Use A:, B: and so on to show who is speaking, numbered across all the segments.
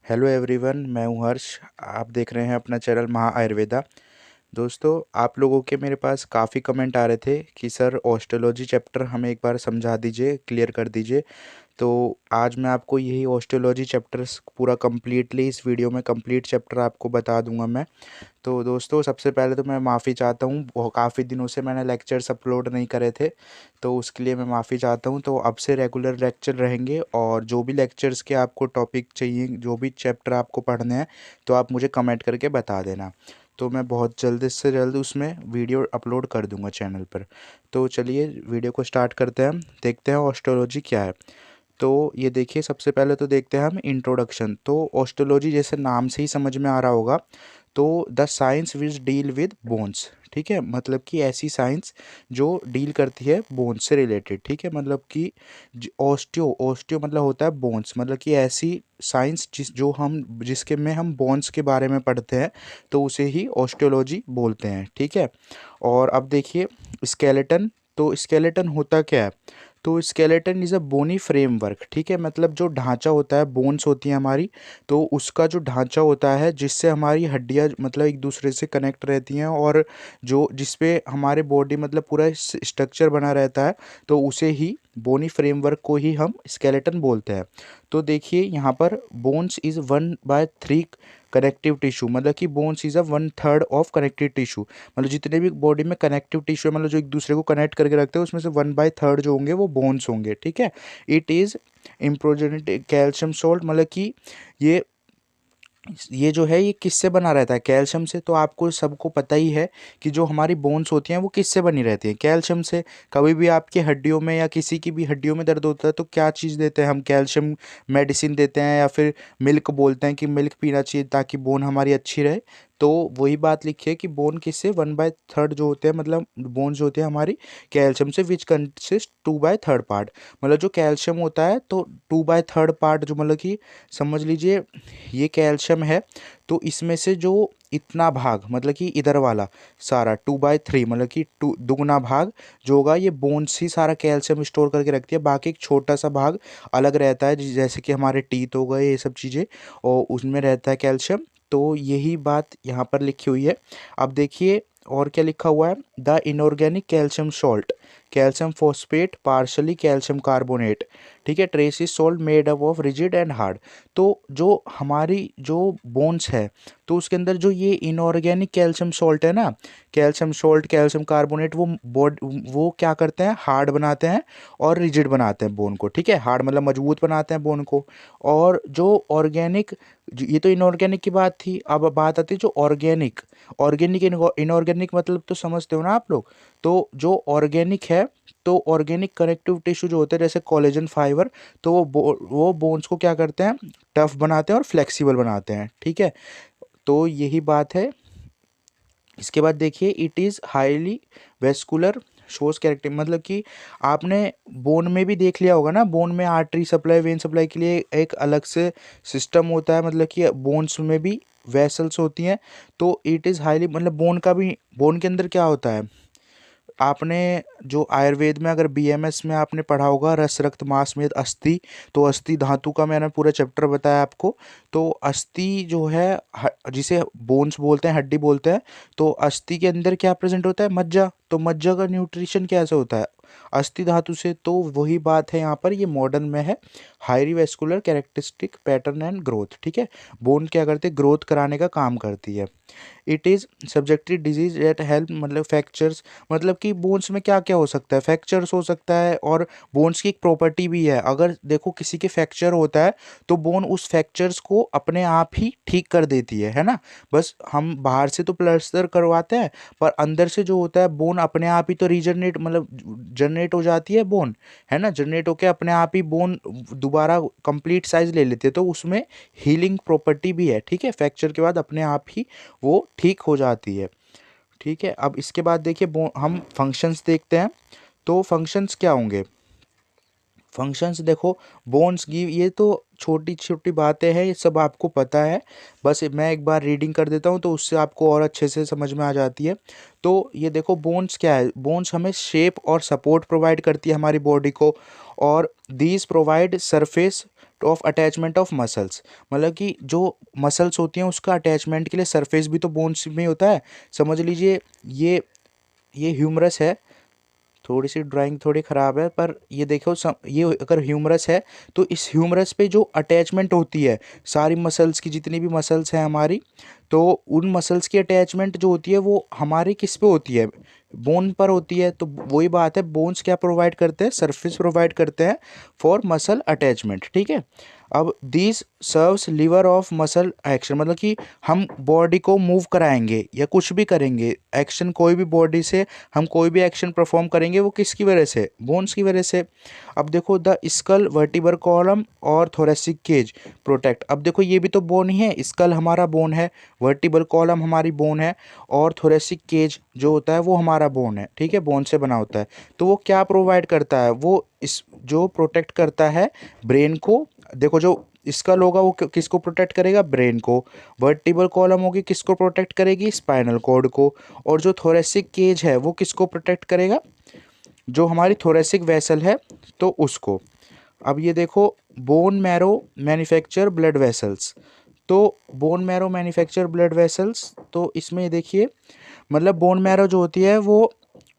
A: Hello everyone, मैं हूं हर्ष। आप देख रहे हैं अपना चैनल महा आयुर्वेदा। दोस्तों, आप लोगों के मेरे पास काफ़ी कमेंट आ रहे थे कि सर ऑस्टियोलॉजी चैप्टर हमें एक बार समझा दीजिए, क्लियर कर दीजिए। तो आज मैं आपको यही ऑस्टियोलॉजी चैप्टर्स पूरा कंप्लीटली इस वीडियो में कंप्लीट चैप्टर आपको बता दूंगा मैं। तो दोस्तों, सबसे पहले तो मैं माफ़ी चाहता हूँ, काफ़ी दिनों से मैंने लेक्चर्स अपलोड नहीं करे थे, तो उसके लिए मैं माफ़ी चाहता हूँ। तो अब से रेगुलर लेक्चर रहेंगे और जो भी लेक्चर्स के आपको टॉपिक चाहिए, जो भी चैप्टर आपको पढ़ने हैं, तो आप मुझे कमेंट करके बता देना। तो मैं बहुत जल्द से जल्द उसमें वीडियो अपलोड कर दूंगा चैनल पर। तो चलिए वीडियो को स्टार्ट करते हैं, देखते हैं ऑस्टियोलॉजी क्या है। तो ये देखिए, सबसे पहले तो देखते हैं हम इंट्रोडक्शन। तो ऑस्टियोलॉजी जैसे नाम से ही समझ में आ रहा होगा, तो the science which deal with bones. ठीक है, मतलब कि ऐसी साइंस जो डील करती है बोन्स से रिलेटेड। ठीक है, मतलब कि ऑस्टियो ऑस्टियो मतलब होता है बोन्स, मतलब कि ऐसी साइंस जिसके में हम बोन्स के बारे में पढ़ते हैं, तो उसे ही ऑस्टियोलॉजी बोलते हैं। ठीक है, और अब देखिए स्केलेटन। तो स्केलेटन होता क्या है? तो skeleton is a bony framework. ठीक है, मतलब जो ढांचा होता है, बोन्स होती है हमारी, तो उसका जो ढांचा होता है जिससे हमारी हड्डियां मतलब एक दूसरे से कनेक्ट रहती हैं, और जो जिसपे हमारे बॉडी मतलब पूरा स्ट्रक्चर बना रहता है, तो उसे ही बोनी फ्रेमवर्क को ही हम स्केलेटन बोलते हैं। तो देखिए यहाँ पर बोन्स इज़ 1/3 कनेक्टिव टिश्यू, मतलब कि bones is a 1/3 of connective tissue. मतलब जितने भी बॉडी में कनेक्टिव टिश्यू है, मतलब जो एक दूसरे को कनेक्ट करके रखते हैं, उसमें से 1/3 जो होंगे वो बोन्स होंगे। ठीक है, इट इज़ इम्प्रोजेनेटिव कैल्शियम सोल्ट, मतलब कि ये ये जो है ये किससे बना रहता है? कैल्शियम से। तो आपको सबको पता ही है कि जो हमारी बोन्स होती हैं वो किससे बनी रहती हैं? कैल्शियम से। कभी भी आपकी हड्डियों में या किसी की भी हड्डियों में दर्द होता है तो क्या चीज़ देते हैं हम? कैल्शियम मेडिसिन देते हैं, या फिर मिल्क बोलते हैं कि मिल्क पीना चाहिए ताकि बोन हमारी अच्छी रहे। तो वही बात लिखी है कि बोन किससे 1/3 जो होते हैं, मतलब बोन्स होते हैं हमारी कैल्शियम से, विच कंसिस्ट 2/3 पार्ट। मतलब जो कैल्शियम होता है तो 2/3 पार्ट जो, मतलब कि समझ लीजिए ये कैल्शियम है, तो इसमें से जो इतना भाग, मतलब कि इधर वाला सारा 2/3, मतलब कि टू दुगना भाग जो होगा, ये बोन्स ही सारा कैल्शियम स्टोर करके रखती है। बाकी एक छोटा सा भाग अलग रहता है, जैसे कि हमारे टीथ हो गए, ये सब चीज़ें, और उसमें रहता है कैल्शियम। तो यही बात यहाँ पर लिखी हुई है। अब देखिए और क्या लिखा हुआ है? The inorganic calcium salt, calcium phosphate, partially calcium carbonate. ठीक है, traces salt made up of rigid and hard. तो जो हमारी जो बोन्स है, तो उसके अंदर जो ये इनऑर्गेनिक कैल्शियम सॉल्ट है ना, कैल्शियम सॉल्ट, कैल्शियम कार्बोनेट, वो क्या करते हैं? हार्ड बनाते हैं और रिजिड बनाते हैं बोन को। ठीक है, हार्ड मतलब मजबूत बनाते हैं बोन को। और जो ऑर्गेनिक, ये तो इनऑर्गेनिक की बात थी, अब बात आती है जो ऑर्गेनिक। ऑर्गेनिक इनऑर्गेनिक मतलब तो समझते हो ना आप लोग? तो जो ऑर्गेनिक है, तो ऑर्गेनिक कनेक्टिव टिश्यू जो होते हैं जैसे कोलेजन फाइबर, तो वो बोन्स को क्या करते हैं? टफ बनाते हैं और फ्लेक्सिबल बनाते हैं। ठीक है, तो यही बात है। इसके बाद देखिए, it is highly vascular shows character, मतलब कि आपने बोन में भी देख लिया होगा ना, बोन में आर्टरी सप्लाई, वेन सप्लाई के लिए एक अलग से सिस्टम होता है, मतलब कि बोन्स में भी वेसल्स होती हैं। तो इट इज़ हाईली, मतलब बोन का भी, बोन के अंदर क्या होता है? आपने जो आयुर्वेद में अगर बीएमएस में आपने पढ़ा होगा, रस रक्त मांस मेद अस्थि, तो अस्थि धातु का मैंने पूरा चैप्टर बताया आपको। तो अस्थि जो है, जिसे बोन्स बोलते हैं, हड्डी बोलते हैं, तो अस्थि के अंदर क्या प्रेजेंट होता है? मज्जा। तो मज्जा का न्यूट्रिशन कैसे होता है? अस्थि धातु से। तो वही बात है यहाँ पर, ये मॉडर्न में है। Highly vascular characteristic pattern and growth. ठीक है, बोन क्या करते हैं? ग्रोथ कराने का काम करती है। It is subjective disease eight help, मतलब फ्रैक्चर्स, मतलब कि बोन्स में क्या क्या हो सकता है? फ्रैक्चर्स हो सकता है, और बोन्स की एक प्रॉपर्टी भी है, अगर देखो किसी के फ्रैक्चर होता है तो बोन उस फ्रैक्चर्स को अपने आप ही ठीक कर देती है ना? बस हम बाहर से तो प्लास्टर करवाते हैं, पर अंदर से जो होता है बोन अपने आप ही तो रीजनरेट, मतलब जनरेट हो जाती है बोन, है ना? जनरेट होकर अपने आप ही बोन दोबारा कंप्लीट साइज ले लेती है, तो उसमें हीलिंग प्रॉपर्टी भी है। ठीक है, फ्रैक्चर के बाद अपने आप ही वो ठीक हो जाती है। ठीक है, अब इसके बाद देखिए हम फंक्शंस देखते हैं। तो फंक्शंस क्या होंगे? फंक्शंस देखो, बोन्स गिव, ये तो छोटी छोटी बातें हैं, ये सब आपको पता है। बस मैं एक बार रीडिंग कर देता हूँ तो उससे आपको और अच्छे से समझ में आ जाती है। तो ये देखो, बोन्स क्या है, बोन्स हमें शेप और सपोर्ट प्रोवाइड करती है हमारी बॉडी को, और these provide surface of attachment of muscles, मतलब कि जो मसल्स होती हैं उसका अटैचमेंट के लिए सरफेस भी तो बोन्स में होता है। समझ लीजिए ये ह्यूमरस है, थोड़ी सी ड्राइंग थोड़ी ख़राब है, पर ये देखो ये अगर ह्यूमरस है तो इस ह्यूमरस पे जो अटैचमेंट होती है सारी मसल्स की, जितनी भी मसल्स हैं हमारी, तो उन मसल्स की अटैचमेंट जो होती है वो हमारी किस पे होती है, बोन पर होती है। तो वही बात है, बोन्स क्या प्रोवाइड करते हैं, सरफेस प्रोवाइड करते हैं फॉर मसल अटैचमेंट, ठीक है। अब this serves lever of muscle action, मतलब कि हम बॉडी को मूव कराएंगे या कुछ भी करेंगे, एक्शन कोई भी बॉडी से हम कोई भी एक्शन परफॉर्म करेंगे वो किसकी वजह से, बोन्स की वजह से। अब देखो, द स्कल वर्टिब्रल कॉलम और थोरेसिक केज प्रोटेक्ट, अब देखो ये भी तो बोन ही है, स्कल हमारा बोन है, वर्टिब्रल कॉलम हमारी बोन है, और थोरेसिक केज जो होता है वो हमारा बोन है, ठीक है, बोन से बना होता है। तो वो क्या प्रोवाइड करता है, वो इस जो प्रोटेक्ट करता है ब्रेन को। देखो, जो स्कल होगा वो किसको प्रोटेक्ट करेगा, ब्रेन को। वर्टिब्रल कॉलम होगी, किसको प्रोटेक्ट करेगी, स्पाइनल कॉर्ड को। और जो थोरेसिक केज है वो किसको प्रोटेक्ट करेगा, जो हमारी थोरेसिक वेसल है तो उसको। अब ये देखो, bone marrow manufacture blood vessels, तो bone marrow manufacture blood vessels, तो इसमें देखिए, मतलब बोन मैरो जो होती है वो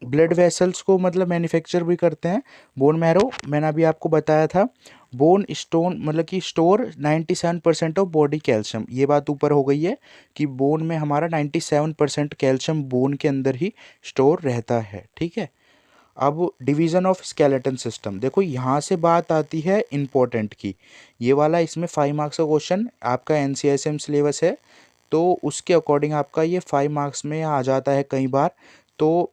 A: ब्लड वेसल्स को मतलब मैन्युफैक्चर भी करते हैं। बोन मैरो मैंने अभी आपको बताया था। बोन स्टोन, मतलब कि स्टोर 97% ऑफ बॉडी कैल्शियम, ये बात ऊपर हो गई है कि बोन में हमारा 97% कैल्शियम बोन के अंदर ही स्टोर रहता है, ठीक है। अब डिवीज़न ऑफ स्केलेटन सिस्टम, देखो यहाँ से बात आती है इम्पोर्टेंट की, ये वाला इसमें 5 मार्क्स का क्वेश्चन आपका NCSM सिलेबस है, तो उसके अकॉर्डिंग आपका ये 5 मार्क्स में आ जाता है कई बार। तो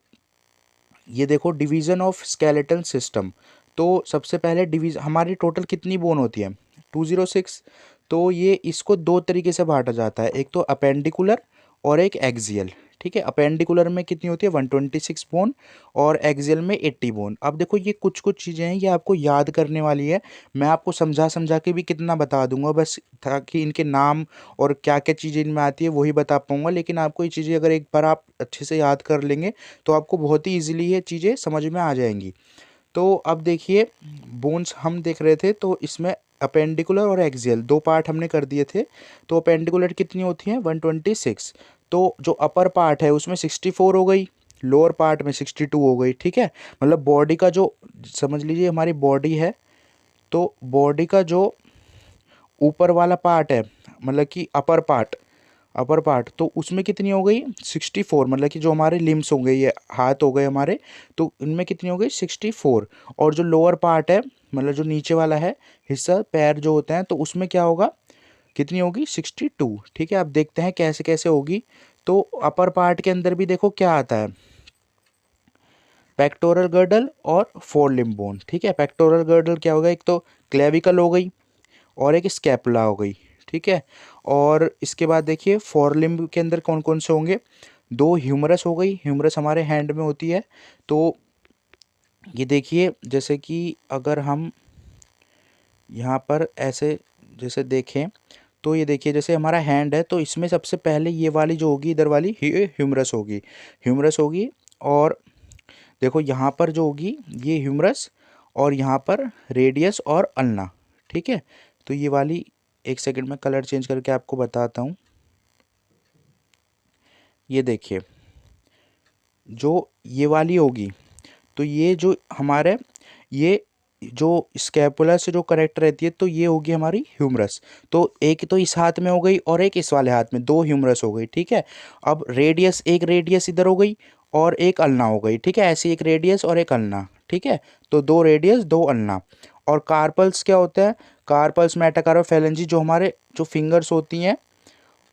A: ये देखो, डिवीज़न ऑफ स्केलेटन सिस्टम, तो सबसे पहले डिवीज़न, हमारी टोटल कितनी बोन होती है, 206। तो ये इसको दो तरीके से बांटा जाता है, एक तो अपेंडिकुलर और एक एक्सियल, ठीक है। अपेंडिकुलर में कितनी होती है, 126 बोन, और एक्सियल में 80 बोन। अब देखो, ये कुछ कुछ चीज़ें हैं, ये आपको याद करने वाली है, मैं आपको समझा समझा के भी कितना बता दूंगा बस, ताकि इनके नाम और क्या क्या चीज़ें इनमें आती है वही बता पाऊंगा। लेकिन आपको ये चीज़ें अगर एक बार आप अच्छे से याद कर लेंगे तो आपको बहुत ही ईजिली ये चीज़ें समझ में आ जाएंगी। तो अब देखिए, बोन्स हम देख रहे थे, तो इसमें अपेंडिकुलर और एक्सियल दो पार्ट हमने कर दिए थे। तो अपेंडिकुलर कितनी होती हैं, 126। तो जो अपर पार्ट है उसमें 64 हो गई, लोअर पार्ट में 62 हो गई, ठीक है। मतलब बॉडी का जो, समझ लीजिए हमारी बॉडी है, तो बॉडी का जो ऊपर वाला पार्ट है, मतलब कि अपर पार्ट, तो उसमें कितनी हो गई, 64, मतलब कि जो हमारे लिम्स हो गए, ये हाथ हो गए हमारे, तो इनमें कितनी हो गई, 64। और जो लोअर पार्ट है, मतलब जो नीचे वाला है हिस्सा, पैर जो होते हैं, तो उसमें क्या होगा, कितनी होगी, 62, ठीक है। अब देखते हैं कैसे कैसे होगी। तो अपर पार्ट के अंदर भी देखो क्या आता है, पेक्टोरल गर्डल और फोर लिम्ब बोन, ठीक है। पेक्टोरल गर्डल क्या होगा, एक तो क्लेविकल हो गई और एक स्कैपुला हो गई, ठीक है। और इसके बाद देखिए, फोर लिम्ब के अंदर कौन कौन से होंगे, दो ह्यूमरस हो गई, ह्यूमरस हमारे हैंड में होती है। तो ये देखिए, जैसे कि अगर हम यहाँ पर ऐसे जैसे देखें, तो ये देखिए, जैसे हमारा हैंड है, तो इसमें सबसे पहले ये वाली जो होगी, इधर वाली ह्यूमरस होगी, ह्यूमरस होगी। और देखो यहाँ पर जो होगी ये ह्यूमरस, और यहाँ पर रेडियस और अल्ना, ठीक है। तो ये वाली, एक सेकंड में कलर चेंज करके आपको बताता हूँ। ये देखिए, जो ये वाली होगी, तो ये जो हमारे, ये जो स्कैपुला से जो कनेक्ट रहती है, तो ये होगी हमारी ह्यूमरस। तो एक तो इस हाथ में हो गई और एक इस वाले हाथ में, दो ह्यूमरस हो गई, ठीक है। अब रेडियस, एक रेडियस इधर हो गई और एक अल्ना हो गई, ठीक है, ऐसे एक रेडियस और एक अल्ना, ठीक है। तो दो रेडियस दो अल्ना। और कार्पल्स क्या होता है, कार्पल्स मेटाकार्पल फेलेंजी, जो हमारे जो फिंगर्स होती हैं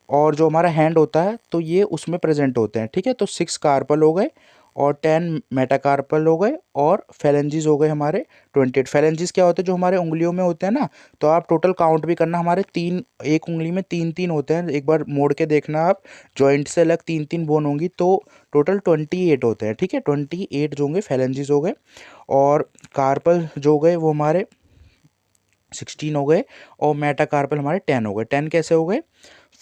A: और जो हमारा हैंड होता है, तो ये उसमें प्रेजेंट होते हैं, ठीक है। तो 6 कार्पल हो गए और 10 मेटाकार्पल हो गए, और फेलेंजीज हो गए हमारे 28। फेलेंजीज क्या होते हैं, जो हमारे उंगलियों में होते हैं ना, तो आप टोटल काउंट भी करना, हमारे तीन, एक उंगली में तीन तीन होते हैं, एक बार मोड़ के देखना आप, जॉइंट से अलग तीन तीन बोन होंगी, तो टोटल 28 होते हैं, ठीक है। 28 जो होंगे फेलेंजीज हो गए। और कार्पल जो हो गए वो हमारे 16 हो गए, और मेटाकार्पल हमारे 10 हो गए। 10 कैसे हो गए?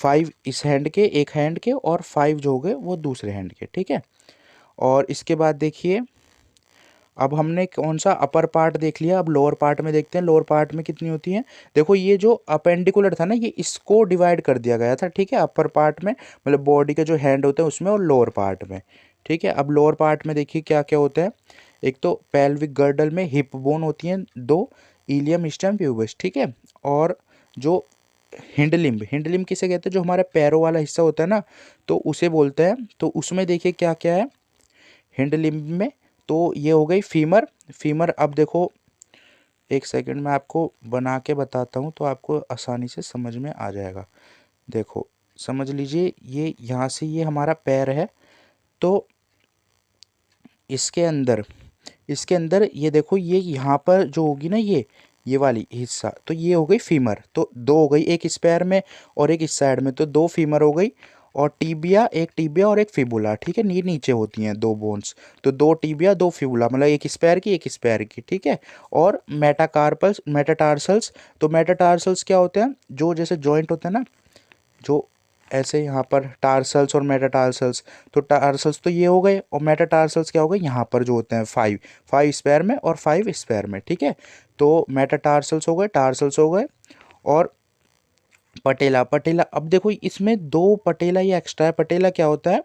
A: 5 इस हैंड के, एक हैंड के, और 5 जो हो गए वो दूसरे हैंड के, ठीक है। और इसके बाद देखिए, अब हमने कौन सा अपर पार्ट देख लिया, अब लोअर पार्ट में देखते हैं लोअर पार्ट में कितनी होती हैं। देखो ये जो अपेंडिकुलर था ना, ये इसको डिवाइड कर दिया गया था, ठीक है, अपर पार्ट में, मतलब बॉडी के जो हैंड होते हैं उसमें, और लोअर पार्ट में, ठीक है। अब लोअर पार्ट में देखिए क्या क्या होता है। एक तो पेल्विक गर्डल में हिप बोन होती हैं दो, इलियम स्टेम प्यूबिस, ठीक है। और जो हिंड लिम्ब किसे कहते हैं? जो हमारे पैरों वाला हिस्सा होता है ना, तो उसे बोलते हैं। तो उसमें देखिए क्या क्या है हिंड लिम्ब में। तो ये हो गई फीमर। फीमर, अब देखो एक सेकंड में आपको बना के बताता हूँ तो आपको आसानी से समझ में आ जाएगा। देखो समझ लीजिए, ये यहाँ से ये हमारा पैर है, तो इसके अंदर ये देखो, ये यहाँ पर जो होगी ना, ये वाली हिस्सा, तो ये हो गई फीमर। तो दो हो गई, एक इस पैर में और एक इस साइड में, तो दो फीमर हो गई। और टीबिया और एक फिबुला, ठीक है, नीचे होती हैं दो बोन्स। तो दो टीबिया दो फिबुला, मतलब एक इस पैर की एक इस पैर की, ठीक है। और मेटाटार्सल्स। तो मेटाटार्सल्स क्या होते हैं? जो जैसे जॉइंट होते हैं ना, जो ऐसे यहाँ पर टार्सल्स और मेटाटार्सल्स। तो टार्सल्स तो ये हो गए, और मेटाटार्सल्स क्या हो गए? यहाँ पर जो होते हैं 5 स्पेयर में और 5 स्पेयर में, ठीक है। तो मेटाटार्सल्स हो गए, टार्सल्स हो गए। और पटेला, अब देखो इसमें दो पटेला ये एक्स्ट्रा है। पटेला क्या होता है?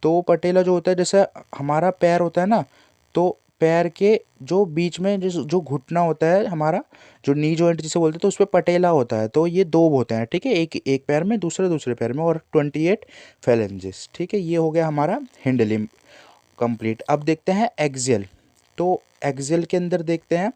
A: तो पटेला जो होता है, जैसे हमारा पैर होता है ना, तो पैर के जो बीच में जो घुटना होता है हमारा, जो नी जॉइंट जिसे बोलते हैं, तो उस पर पटेला होता है। तो ये दो होते हैं, ठीक है, एक एक पैर में, दूसरे दूसरे पैर में, और 28 फेलेंजेस, ठीक है। ये हो गया हमारा हिंड लिम्ब कंप्लीट। अब देखते हैं एक्सियल। तो एक्सियल के अंदर देखते हैं,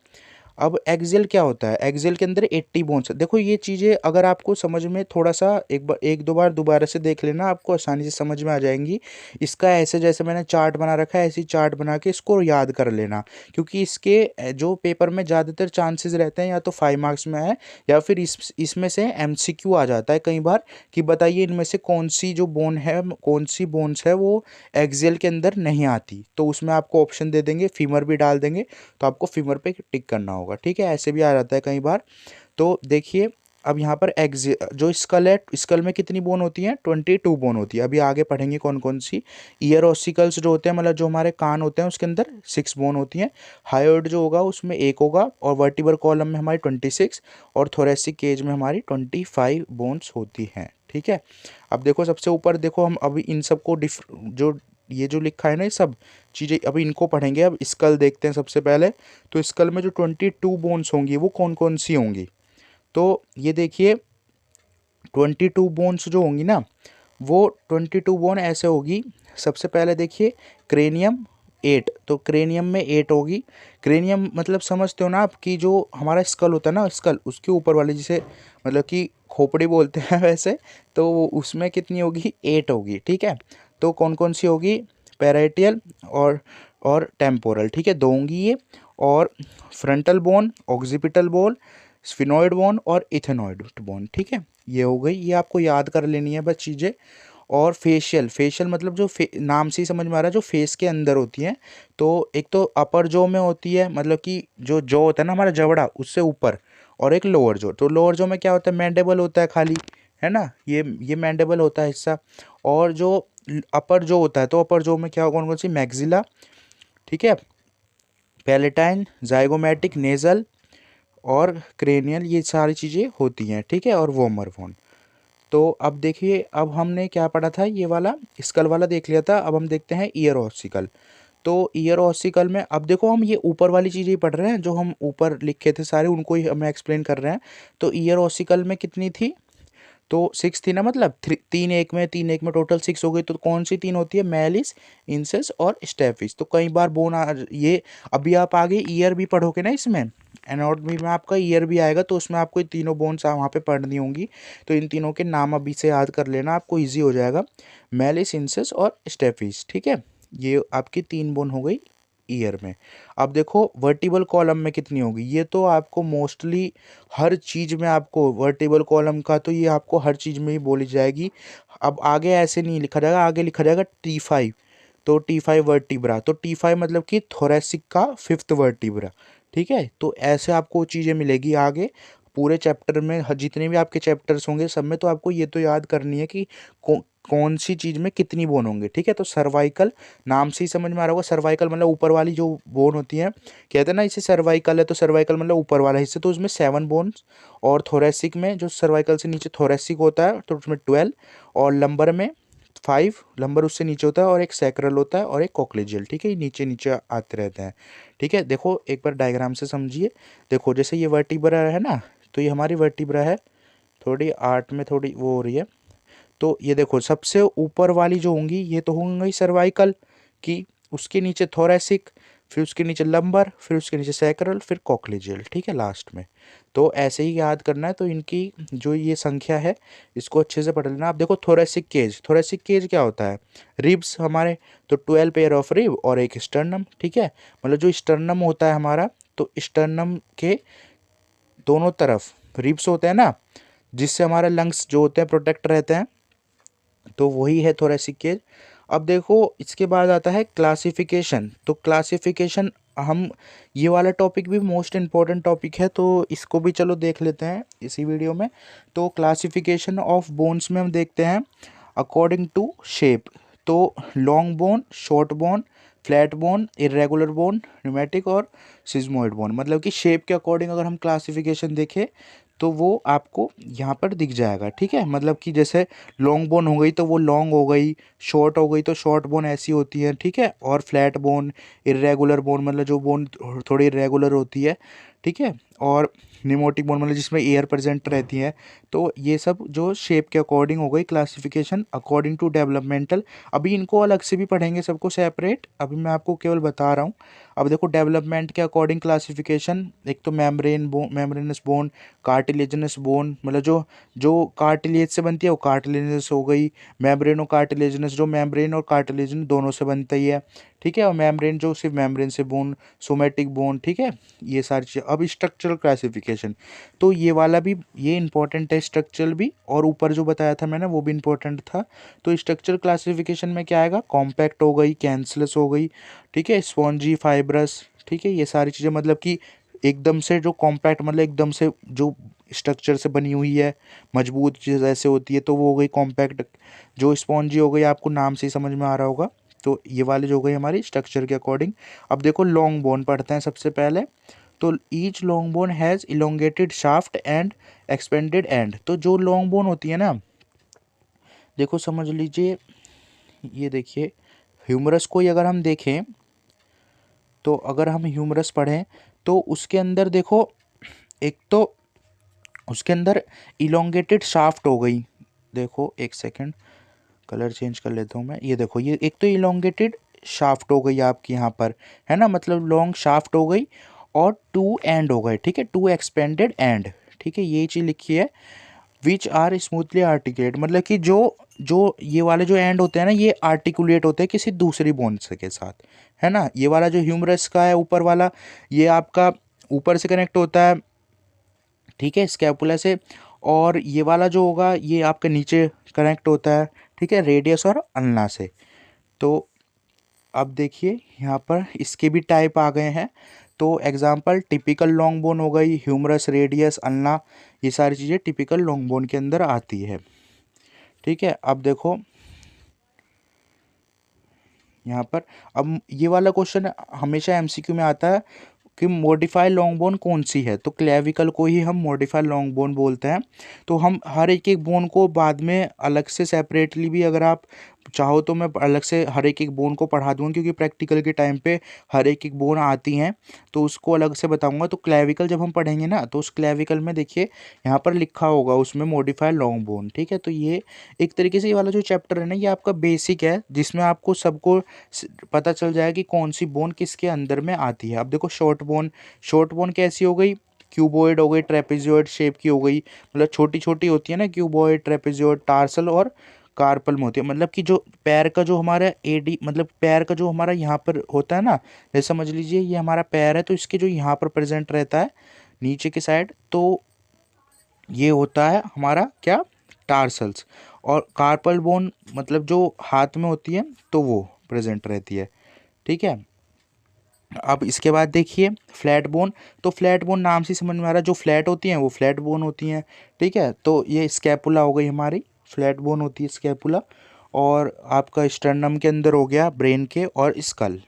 A: अब एक्सियल क्या होता है? एक्सियल के अंदर 80 बोन्स। देखो ये चीज़ें अगर आपको समझ में थोड़ा सा एक दो बार दोबारा से देख लेना, आपको आसानी से समझ में आ जाएंगी। इसका ऐसे जैसे मैंने चार्ट बना रखा है, ऐसी चार्ट बना के इसको याद कर लेना, क्योंकि इसके जो पेपर में ज़्यादातर चांसेस रहते हैं या तो 5 मार्क्स में है, या फिर इसमें से MCQ आ जाता है कई बार, कि बताइए इनमें से कौन सी जो बोन है, कौन सी बोन्स है वो एक्सियल के अंदर नहीं आती। तो उसमें आपको ऑप्शन दे देंगे, फीमर भी डाल देंगे, तो आपको फीमर पे टिक करना होगा, ठीक है। ऐसे भी आ जाता है कई बार। तो देखिए, अब यहाँ पर जो स्कल है, स्कल में कितनी बोन होती हैं? 22 बोन होती है। अभी आगे पढ़ेंगे कौन कौन सी। ईयर ऑसिकल्स जो होते हैं, मतलब जो हमारे कान होते हैं, उसके अंदर 6 बोन होती हैं। हायोइड जो होगा उसमें एक होगा, और वर्टिब्रल कॉलम में हमारी 26, और थोरेसिक केज में हमारी 25 बोन्स होती हैं, ठीक है। अब देखो सबसे ऊपर देखो, हम अभी इन सबको जो ये जो लिखा है ना, ये सब चीज़ें अभी इनको पढ़ेंगे। अब स्कल देखते हैं सबसे पहले। तो स्कल में जो 22 बोन्स होंगी वो कौन कौन सी होंगी? तो ये देखिए, 22 बोन्स जो होंगी ना, वो 22 बोन ऐसे होगी। सबसे पहले देखिए, क्रेनियम 8, तो क्रेनियम में 8 होगी। क्रेनियम मतलब समझते हो ना आप, कि जो हमारा स्कल होता है ना, स्कल उसके ऊपर वाले, जिसे मतलब कि खोपड़ी बोलते हैं वैसे, तो उसमें कितनी होगी? 8 होगी, ठीक है। तो कौन कौन सी होगी? पैराइटियल और टेम्पोरल, ठीक है, दो होंगी ये। और frontal bone, occipital bone, sphenoid bone और इथेनॉइड बोन, ठीक है। ये हो गई, ये आपको याद कर लेनी है बस चीज़ें। और फेशियल मतलब जो नाम से ही समझ में आ रहा है, जो फेस के अंदर होती हैं। तो एक तो अपर जॉ में होती है, मतलब कि जो जॉ होता है ना हमारा जबड़ा, उससे ऊपर। और एक लोअर जॉ। तो लोअर जॉ में क्या होता है? मैंडेबल होता है खाली, है ना, ये मैंडेबल होता है हिस्सा। और जो अपर जॉ होता है, तो अपर जॉ में क्या कौन कौन सी? मैक्सिला, ठीक है, पैलेटाइन, जाइगोमैटिक, नेजल और क्रेनियल, ये सारी चीज़ें होती हैं, ठीक है। और वोमर बोन। तो अब देखिए, अब हमने क्या पढ़ा था? ये वाला स्कल वाला देख लिया था। अब हम देखते हैं ईयर ऑसिकल। तो ईयर ऑसिकल में अब देखो, हम ये ऊपर वाली चीज़ें ही पढ़ रहे हैं, जो हम ऊपर लिखे थे सारे उनको ही हमें एक्सप्लेन कर रहे हैं। तो ईयर ऑसिकल में कितनी थी? तो 6 थी ना, मतलब तीन एक में टोटल 6 हो गई। तो कौन सी 3 होती है? मैलिस, इंसेस और स्टेफिस। तो कई बार बोन ये अभी आप आगे ईयर भी पढ़ोगे ना, इसमें एनाटॉमी में आपका ईयर भी आएगा, तो उसमें आपको ये तीनों बोन्स वहाँ पे पढ़नी होंगी। तो इन तीनों के नाम अभी से याद कर लेना, आपको ईजी हो जाएगा। मैलिस, इंसेस और स्टेफिस, ठीक है। ये आपकी 3 बोन हो गई ईयर में। अब देखो वर्टिबल कॉलम में कितनी होगी? ये तो आपको मोस्टली हर चीज़ में, आपको वर्टिबल कॉलम का तो ये आपको हर चीज़ में ही बोली जाएगी। अब आगे ऐसे नहीं लिखा जाएगा, आगे लिखा जाएगा T5। तो T5 वर्टिब्रा, तो T5 मतलब कि थोरेसिक का 5th वर्टिब्रा, ठीक है। तो ऐसे आपको चीज़ें मिलेगी आगे। पूरे चैप्टर में जितने भी आपके चैप्टर्स होंगे सब में तो आपको ये तो याद करनी है कि कौन सी चीज़ में कितनी बोन होंगे, ठीक है। तो सर्वाइकल नाम से ही समझ में आ रहा होगा, सर्वाइकल मतलब ऊपर वाली जो बोन होती है, कहते हैं ना इसे सर्वाइकल है, तो सर्वाइकल मतलब ऊपर वाला हिस्सा, तो उसमें 7 बोन्स। और थोरेसिक में जो सर्वाइकल से नीचे थोरेसिक होता है तो उसमें 12, और लंबर में 5, लंबर उससे नीचे होता है, और एक सैक्रल होता है और एक कोक्लेजियल, ठीक है। ये नीचे नीचे आते रहते हैं, ठीक है। देखो एक बार डायग्राम से समझिए। देखो जैसे ये वर्टिब्रा है ना, तो ये हमारी वर्टिब्रा है, थोड़ी आर्ट में थोड़ी वो हो रही है। तो ये देखो सबसे ऊपर वाली जो होंगी ये तो होंगी सर्वाइकल की, उसके नीचे थोरेसिक, फिर उसके नीचे लंबर, फिर उसके नीचे सैक्रल, फिर कोक्लेजियल, ठीक है लास्ट में। तो ऐसे ही याद करना है। तो इनकी जो ये संख्या है इसको अच्छे से पढ़ लेना। आप देखो थोरेसिक केज, थोरेसिक केज क्या होता है, रिब्स हमारे, तो 12 पेयर ऑफ रिब और एक स्टर्नम, ठीक है। मतलब जो स्टर्नम होता है हमारा, तो स्टर्नम के दोनों तरफ रिब्स होते हैं ना, जिससे हमारा लंग्स जो होते हैं प्रोटेक्ट रहते हैं, तो वही है थोरेसिक केज। अब देखो इसके बाद आता है क्लासिफिकेशन। तो क्लासिफिकेशन हम, ये वाला टॉपिक भी मोस्ट इम्पॉर्टेंट टॉपिक है, तो इसको भी चलो देख लेते हैं इसी वीडियो में। तो क्लासिफिकेशन ऑफ बोन्स में हम देखते हैं अकॉर्डिंग टू शेप। तो long bone, short bone, flat bone, irregular bone, pneumatic और सिज्मोइड बोन, मतलब कि शेप के अकॉर्डिंग अगर हम क्लासिफिकेशन देखें तो वो आपको यहाँ पर दिख जाएगा, ठीक है। मतलब कि जैसे लॉन्ग बोन हो गई तो वो लॉन्ग हो गई, शॉर्ट हो गई तो शॉर्ट बोन ऐसी होती है, ठीक है। और फ्लैट बोन, इरेगुलर बोन मतलब जो बोन थोड़ी इरेगुलर होती है, ठीक है। और निमोटिक बोन मतलब जिसमें एयर प्रेजेंट रहती है। तो ये सब जो शेप के अकॉर्डिंग हो गई क्लासिफिकेशन अकॉर्डिंग टू डेवलपमेंटल। अभी इनको अलग से भी पढ़ेंगे सबको सेपरेट, अभी मैं आपको केवल बता रहा हूँ। अब देखो डेवलपमेंट के अकॉर्डिंग क्लासिफिकेशन, एक तो membrane bone, membranes bone, cartilaginous bone मतलब जो जो कार्टिलेज से बनती है वो कार्टिलेजनस हो गई। मेम्ब्रेनो कार्टिलेजनस जो मेम्ब्रेन और कार्टिलेजन दोनों से बनता ही है, ठीक है। और मेम्ब्रेन जो सिर्फ मेम्ब्रेन से बोन, सोमेटिक बोन, ठीक है। ये सारी चीज़ें। अब स्ट्रक्चरल क्लासिफिकेशन, तो ये वाला भी ये इंपॉर्टेंट है स्ट्रक्चरल भी, और ऊपर जो बताया था मैंने वो भी इंपॉर्टेंट था। तो स्ट्रक्चरल क्लासिफिकेशन में क्या आएगा, कॉम्पैक्ट हो गई, कैंसलस हो गई, ठीक है, स्पॉन्जी, फाइब्रस, ठीक है। ये सारी चीज़ें मतलब कि एकदम से जो कॉम्पैक्ट मतलब एकदम से जो स्ट्रक्चर से बनी हुई है, मजबूत चीज़ ऐसे होती है तो वो हो गई कॉम्पैक्ट। जो स्पॉन्जी हो गई आपको नाम से ही समझ में आ रहा होगा। तो ये वाली जो हो गई हमारी स्ट्रक्चर के अकॉर्डिंग। अब देखो लॉन्ग बोन पढ़ते हैं सबसे पहले। तो each long bone has elongated shaft and expanded and. तो जो लॉन्ग बोन होती है ना, देखो समझ लीजिए, ये देखिए ह्यूमरस को ही अगर हम देखें, तो अगर हम ह्यूमरस पढ़ें तो उसके अंदर देखो, एक तो उसके अंदर इलोंगेटेड शाफ्ट हो गई। देखो एक सेकंड, कलर चेंज कर लेता हूँ मैं। ये देखो ये एक तो इलोंगेटेड शाफ्ट हो गई आपकी यहाँ पर, है ना, मतलब लॉन्ग शाफ्ट हो गई, और 2 एंड हो गए, ठीक है, 2 एक्सपेंडेड एंड, ठीक है। ये चीज़ लिखी है। विच आर स्मूथली आर्टिकुलेट, मतलब कि जो जो ये वाले जो एंड होते हैं ना ये आर्टिकुलेट होते हैं किसी दूसरी बोन्स के साथ, है ना। ये वाला जो ह्यूमरस का है ऊपर वाला, ये आपका ऊपर से कनेक्ट होता है, ठीक है, स्कैपुला से। और ये वाला जो होगा ये आपके नीचे कनेक्ट होता है, ठीक है, रेडियस और अल्ना से। तो अब देखिए यहाँ पर इसके भी टाइप आ गए हैं। तो एग्जांपल टिपिकल लॉन्ग बोन हो गई, ह्यूमरस, रेडियस, अल्ना, ये सारी चीज़ें टिपिकल लॉन्ग बोन के अंदर आती है, ठीक है। अब देखो यहाँ पर, अब ये वाला क्वेश्चन हमेशा एमसीक्यू में आता है कि मॉडिफाई लॉन्ग बोन कौन सी है, तो क्लेविकल को ही हम मॉडिफाई लॉन्ग बोन बोलते हैं। तो हम हर एक एक बोन को बाद में अलग से सेपरेटली भी अगर आप चाहो तो मैं अलग से हर एक एक बोन को पढ़ा दूँगा, क्योंकि प्रैक्टिकल के टाइम पे हर एक एक बोन आती हैं, तो उसको अलग से बताऊँगा। तो क्लेविकल जब हम पढ़ेंगे ना, तो उस क्लेविकल में देखिए यहाँ पर लिखा होगा उसमें मॉडिफाई लॉन्ग बोन, ठीक है। तो ये एक तरीके से ये वाला जो चैप्टर है ना ये आपका बेसिक है, जिसमें आपको सबको पता चल जाएगा कि कौन सी बोन किसके अंदर में आती है। अब देखो शॉर्ट बोन, शॉर्ट बोन कैसी हो गई, क्यूबॉइड हो गई, ट्रेपेजॉइड शेप की हो गई, मतलब छोटी छोटी होती है ना, क्यूबॉइड, ट्रेपेजॉइड, टार्सल और कार्पल में होती है। मतलब कि जो पैर का जो हमारा एडी मतलब पैर का जो हमारा यहाँ पर होता है ना, जैसे समझ लीजिए ये हमारा पैर है, तो इसके जो यहाँ पर प्रेजेंट रहता है नीचे की साइड, तो ये होता है हमारा क्या, टार्सल्स। और कार्पल बोन मतलब जो हाथ में होती है तो वो प्रेजेंट रहती है, ठीक है। अब इसके बाद देखिए फ्लैट बोन। तो फ्लैट बोन नाम से समझ में आ रहा है, जो फ्लैट होती हैं वो फ्लैट बोन होती हैं। ठीक है, तो ये स्कैपुला हो गई हमारी, फ्लैट बोन होती है स्कैपुला। और आपका स्टर्नम के अंदर हो गया ब्रेन के और स्कल।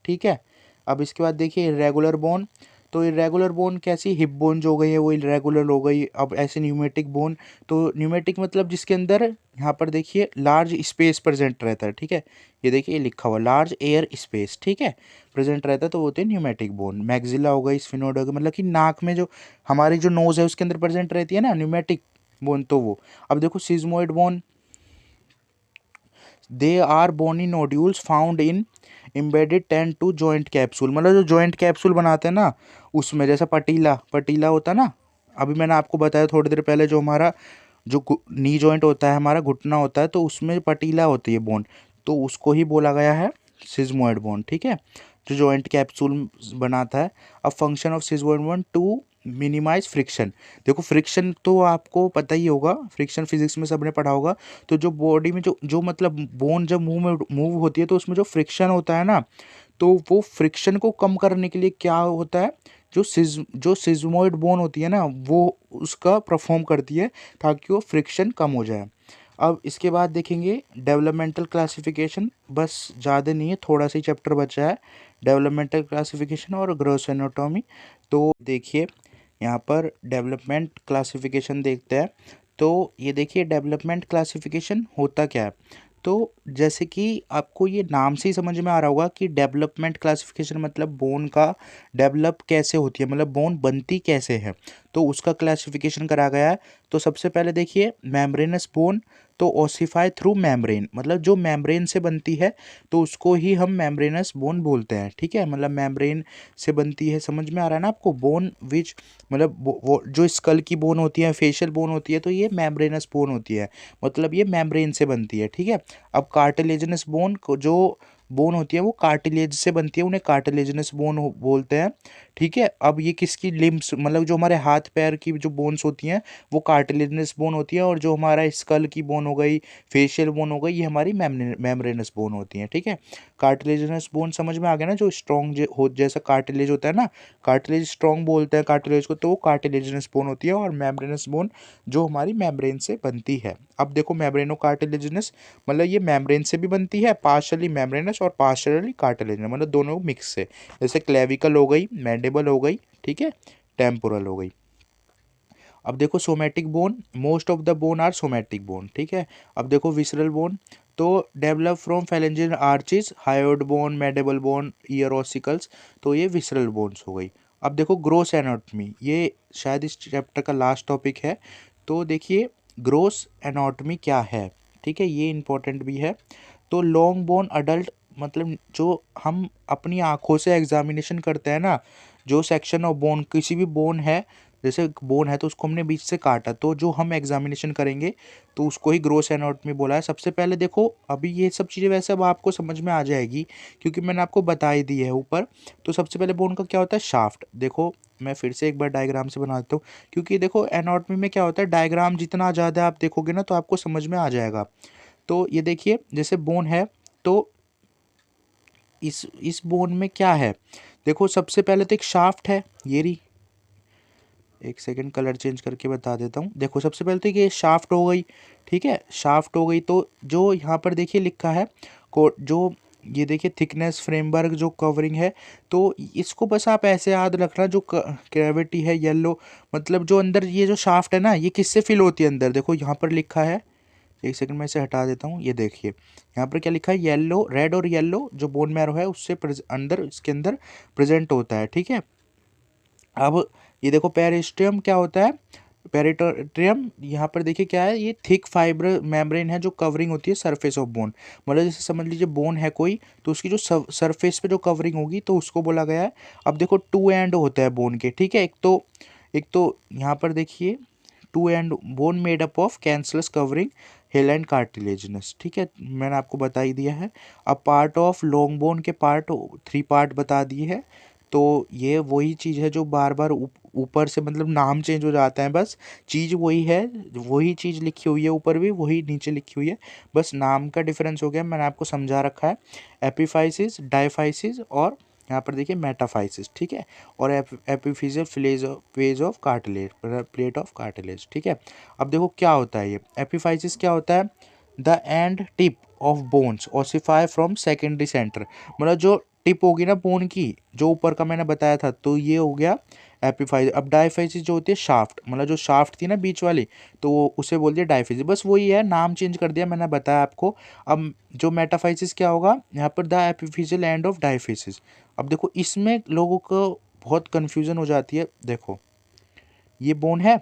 A: ठीक है, अब इसके बाद देखिए इरेगुलर बोन। तो इरेगुलर बोन कैसी, हिप बोन जो हो गई है वो इरेगुलर हो गई। अब ऐसे न्यूमेटिक बोन, तो न्यूमेटिक मतलब जिसके अंदर यहाँ पर देखिए लार्ज स्पेस प्रेजेंट रहता है। ठीक है, ये देखिए ये लिखा हुआ लार्ज एयर स्पेस, ठीक है, प्रेजेंट रहता है, तो वो होते हैं न्यूमेटिक बोन। मैक्सिला हो गई, स्फिनोइड हो गई, मतलब कि नाक में जो हमारी जो नोज है उसके अंदर प्रेजेंट रहती है ना न्यूमेटिक बोन, तो वो। अब देखो sesamoid bone, they are bony nodules found in embedded tendon joint capsule, मतलब जो जॉइंट कैप्सूल बनाते हैं ना उसमें, जैसा पटीला पटीला होता है ना, अभी मैंने आपको बताया थोड़ी देर पहले, जो हमारा जो नी जॉइंट होता है, हमारा घुटना होता है, तो उसमें पटीला होती है बोन, तो उसको ही बोला गया है सिज्मोइड बोन। ठीक है, जो जॉइंट कैप्सूल बनाता है। अब function of sesamoid bone to minimize friction. देखो फ्रिक्शन तो आपको पता ही होगा, फ्रिक्शन फिजिक्स में सबने पढ़ा होगा। तो जो बॉडी में जो जो मतलब बोन जब मुंह में मूव होती है तो उसमें जो फ्रिक्शन होता है ना, तो वो फ्रिक्शन को कम करने के लिए क्या होता है, जो सिज्मोइड बोन होती है ना वो उसका परफॉर्म करती है ताकि वो फ्रिक्शन कम हो जाए। अब इसके बाद देखेंगे डेवलपमेंटल क्लासिफिकेशन, बस ज़्यादा नहीं है, थोड़ा सा ही चैप्टर बचा है, डेवलपमेंटल क्लासिफिकेशन और ग्रोस एनाटॉमी। तो देखिए यहाँ पर डेवलपमेंट क्लासिफिकेशन देखते हैं। तो ये देखिए डेवलपमेंट क्लासिफिकेशन होता क्या है। तो जैसे कि आपको ये नाम से ही समझ में आ रहा होगा कि डेवलपमेंट क्लासिफिकेशन मतलब बोन का डेवलप कैसे होती है, मतलब बोन बनती कैसे है, तो उसका क्लासिफिकेशन करा गया है। तो सबसे पहले देखिए मेम्ब्रेनस बोन, तो ओसिफाई थ्रू मेम्ब्रेन, मतलब जो मेम्ब्रेन से बनती है तो उसको ही हम मेम्ब्रेनस बोन बोलते हैं। ठीक है, मतलब मेम्ब्रेन से बनती है, समझ में आ रहा है ना आपको, बोन विच मतलब वो जो स्कल की बोन होती है, फेशियल बोन होती है, तो ये मेम्ब्रेनस बोन होती है, मतलब ये मेम्ब्रेन से बनती है। ठीक है, अब कार्टिलेजनस बोन को जो बोन होती है वो कार्टिलेज से बनती है, उन्हें कार्टिलेजनस बोन बोलते हैं। ठीक है, अब ये किसकी लिम्स, मतलब जो हमारे हाथ पैर की जो बोन्स होती हैं वो कार्टिलेजनस बोन होती है, और जो हमारा स्कल की बोन हो गई, फेशियल बोन हो गई, ये हमारी मेम्ब्रेनस बोन होती हैं। ठीक है, कार्टिलेजनस बोन समझ में आ गया ना, जो स्ट्रॉन्ग हो जैसा कार्टिलेज होता है ना, कार्टिलेज स्ट्रॉन्ग बोलते हैं कार्टिलेज को, तो वो कार्टिलेजनस बोन होती है। और मेम्ब्रेनस बोन जो हमारी मेम्ब्रेन से बनती है। अब देखो मेम्ब्रेनो कार्टिलेजनस, मतलब ये मेम्ब्रेन से भी बनती है, पार्शली मेम्ब्रेनस और पार्शली कार्टिलेजनस, मतलब दोनों मिक्स से, जैसे क्लेविकल हो गई, मैंडिबल हो गई, ठीक है, टेम्पोरल हो गई। अब देखो somatic bone, most of the bone are somatic bone. ठीक है, अब देखो विसरल बोन, तो develop from phalangeal arches, hyoid bone, mandible bone, ear ossicles, तो ये विसरल बोन्स हो गई। अब देखो ग्रोस एनाटॉमी, ये शायद इस चैप्टर का लास्ट टॉपिक है। तो देखिए ग्रोस एनाटॉमी क्या है, ठीक है, ये इंपॉर्टेंट भी है। तो लॉन्ग बोन अडल्ट, मतलब जो हम अपनी आँखों से एग्जामिनेशन करते हैं ना, जो सेक्शन ऑफ बोन, किसी भी बोन है, जैसे बोन है तो उसको हमने बीच से काटा, तो जो हम एग्जामिनेशन करेंगे तो उसको ही ग्रोस एनाटॉमी बोला है। सबसे पहले देखो अभी ये सब चीज़ें वैसे अब आपको समझ में आ जाएगी क्योंकि मैंने आपको बता ही दी है ऊपर। तो सबसे पहले बोन का क्या होता है, शाफ्ट। देखो मैं फिर से एक बार डायग्राम से बना देता हूँ, क्योंकि देखो एनाटॉमी में क्या होता है, डायग्राम जितना ज़्यादा आप देखोगे ना तो आपको समझ में आ जाएगा। तो ये देखिए जैसे बोन है, तो इस बोन में क्या है, देखो सबसे पहले तो एक शाफ्ट है, ये रही, एक सेकंड कलर चेंज करके बता देता हूँ। देखो सबसे पहले तो ये शाफ्ट हो गई, ठीक है, शाफ्ट हो गई। तो जो यहाँ पर देखिए लिखा है को जो ये देखिए थिकनेस फ्रेमवर्क जो कवरिंग है, तो इसको बस आप ऐसे याद रखना, जो कैविटी है येलो, मतलब जो अंदर ये जो शाफ्ट है ना ये किससे फिल होती है अंदर, देखो यहाँ पर लिखा है, एक सेकंड में इसे हटा देता हूँ, ये देखिए यहाँ पर क्या लिखा है, येलो, रेड और येलो जो बोन मैरो है उससे अंदर इसके अंदर प्रेजेंट होता है। ठीक है, अब ये देखो पेरिस्ट्रियम क्या होता है, पेरिटोट्रियम यहाँ पर देखिए क्या है, ये थिक फाइबर मेम्ब्रेन है जो कवरिंग होती है सरफेस ऑफ बोन, मतलब जैसे समझ लीजिए बोन है कोई, तो उसकी जो सरफेस पे जो कवरिंग होगी तो उसको बोला गया है। अब देखो टू एंड होता है बोन के, ठीक है, एक तो यहाँ पर देखिए two end bone made up of cancellous covering hill and cartilaginous, ठीक है, मैंने आपको बता ही दिया है। अब पार्ट ऑफ लॉन्ग बोन के पार्ट, थ्री पार्ट बता दिए है। तो ये वही चीज़ है जो बार बार ऊपर से मतलब नाम चेंज हो जाता है, बस चीज़ वही है, वही चीज़ लिखी हुई है ऊपर भी, वही नीचे लिखी हुई है, बस नाम का डिफरेंस हो गया, मैंने आपको समझा रखा है। एपिफाइसिस, डायफाइसिस और यहाँ पर देखिए मेटाफाइसिस, ठीक है, और epiphyseal phase of cartilage, plate of cartilage, ठीक है। अब देखो क्या होता है ये एपिफाइसिस, क्या होता है, the end tip of bones ossify from secondary centre, मतलब जो टिप होगी ना बोन की, जो ऊपर का मैंने बताया था, तो ये हो गया एपिफाइसिस। अब डायफाइसिस जो होती है शाफ्ट, मतलब जो शाफ्ट थी ना बीच वाली, तो उसे बोल दिया डायफाइसिस, बस वही है, नाम चेंज कर दिया, मैंने बताया आपको। अब जो मेटाफाइसिस क्या होगा यहाँ पर, द एपिफिशियल एंड ऑफ डायफाइसिस। अब देखो इसमें लोगों को बहुत कंफ्यूजन हो जाती है। देखो ये बोन है,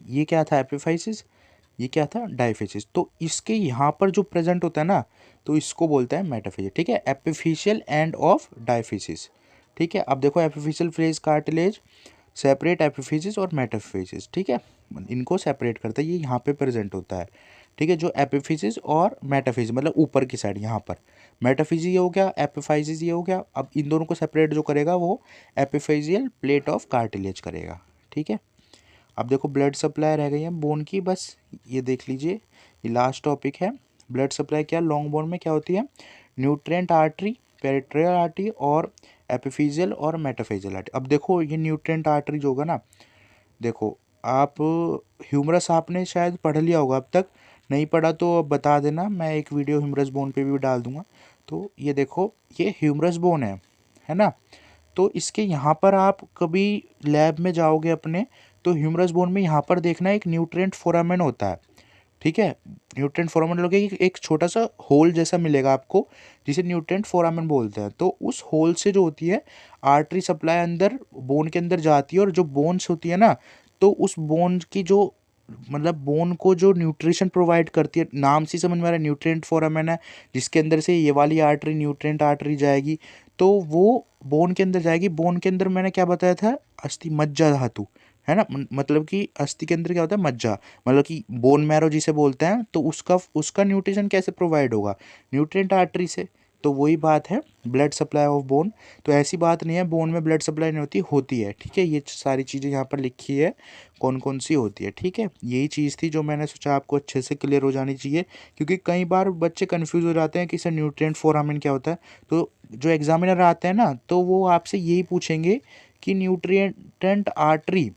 A: ये क्या था एपिफाइसिस, ये क्या था डायफिसिस, तो इसके यहाँ पर जो प्रेजेंट होता है ना, तो इसको बोलते हैं मेटाफिजिस, ठीक है, एपिफिशियल एंड ऑफ डायफिसिस, ठीक है। अब देखो एपिफिशियल फ्रेज कार्टिलेज सेपरेट एपिफिजिस और मेटाफिजिस, ठीक है, इनको सेपरेट करता है, ये यहाँ पे प्रेजेंट होता है, ठीक है, जो एपिफिजिस और मेटाफिजिस, मतलब ऊपर की साइड यहाँ पर मेटाफिजिस ये हो गया, एपिफाइजिस ये हो गया। अब इन दोनों को सेपरेट जो करेगा वो एपिफिजियल प्लेट ऑफ कार्टिलेज करेगा, ठीक है। अब देखो ब्लड सप्लाई रह गई है बोन की, बस ये देख लीजिए, ये लास्ट टॉपिक है। ब्लड सप्लाई क्या लॉन्ग बोन में क्या होती है, न्यूट्रिएंट आर्टरी, पेरिट्रियल आर्टरी और एपिफिजियल और मेटाफिजियल आर्टरी। अब देखो ये न्यूट्रिएंट आर्टरी जो होगा ना, देखो आप ह्यूमरस आपने शायद पढ़ लिया होगा, अब तक नहीं पढ़ा तो अब बता देना, मैं एक वीडियो ह्यूमरस बोन पे भी डाल दूंगा। तो ये देखो ये ह्यूमरस बोन है ना, तो इसके यहाँ पर आप कभी लैब में जाओगे अपने, तो ह्यूमरस बोन में यहाँ पर देखना एक न्यूट्रिएंट फोरामेन होता है, ठीक है, न्यूट्रिएंट फोरामेन लोगे एक छोटा सा होल जैसा मिलेगा आपको, जिसे न्यूट्रिएंट फोरामेन बोलते हैं। तो उस होल से जो होती है आर्टरी सप्लाई अंदर बोन के अंदर जाती है, और जो बोन्स होती है ना, तो उस बोन की जो मतलब बोन को जो न्यूट्रिशन प्रोवाइड करती है, नाम से समझ में आ रहा है न्यूट्रिएंट फोरामेन है, जिसके अंदर से ये वाली आर्टरी न्यूट्रिएंट आर्टरी जाएगी, तो वो बोन के अंदर जाएगी। बोन के अंदर मैंने क्या बताया था, अस्थि मज्जा धातु है ना, मतलब कि अस्थि के अंदर क्या होता है मज्जा, मतलब कि बोन मैरो जिसे बोलते हैं, तो उसका उसका न्यूट्रिशन कैसे प्रोवाइड होगा, न्यूट्रिएंट आर्टरी से। तो वही बात है ब्लड सप्लाई ऑफ बोन, तो ऐसी बात नहीं है बोन में ब्लड सप्लाई नहीं होती, होती है, ठीक है, ये सारी चीज़ें यहाँ पर लिखी है कौन कौन सी होती है, ठीक है। यही चीज़ थी जो मैंने सोचा आपको अच्छे से क्लियर हो जानी चाहिए, क्योंकि कई बार बच्चे कन्फ्यूज़ हो जाते हैं कि सर न्यूट्रिएंट फोरामेन क्या होता है। तो जो एग्जामिनर आते हैं ना, तो वो आपसे यही पूछेंगे कि न्यूट्रिएंट आर्टरी,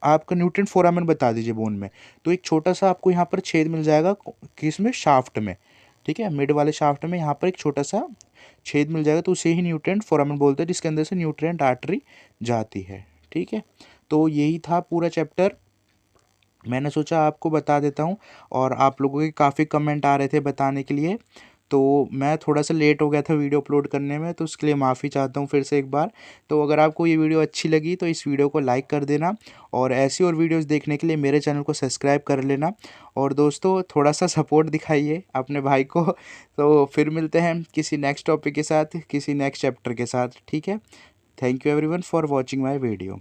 A: आपका न्यूट्रिएंट फोरामेन बता दीजिए बोन में, तो एक छोटा सा आपको यहाँ पर छेद मिल जाएगा, किसमें, शाफ्ट में, ठीक है, मिड वाले शाफ्ट में यहाँ पर एक छोटा सा छेद मिल जाएगा, तो उसे ही न्यूट्रिएंट फोरामेन बोलते हैं, जिसके अंदर से न्यूट्रिएंट आर्टरी जाती है, ठीक है। तो यही था पूरा चैप्टर, मैंने सोचा आपको बता देता हूँ, और आप लोगों के काफ़ी कमेंट आ रहे थे बताने के लिए, तो मैं थोड़ा सा लेट हो गया था वीडियो अपलोड करने में, तो उसके लिए माफ़ी चाहता हूँ फिर से एक बार। तो अगर आपको ये वीडियो अच्छी लगी तो इस वीडियो को लाइक कर देना, और ऐसी और वीडियोस देखने के लिए मेरे चैनल को सब्सक्राइब कर लेना, और दोस्तों थोड़ा सा सपोर्ट दिखाइए अपने भाई को। तो फिर मिलते हैं किसी नेक्स्ट टॉपिक के साथ, किसी नेक्स्ट चैप्टर के साथ, ठीक है। Thank you everyone for watching my video.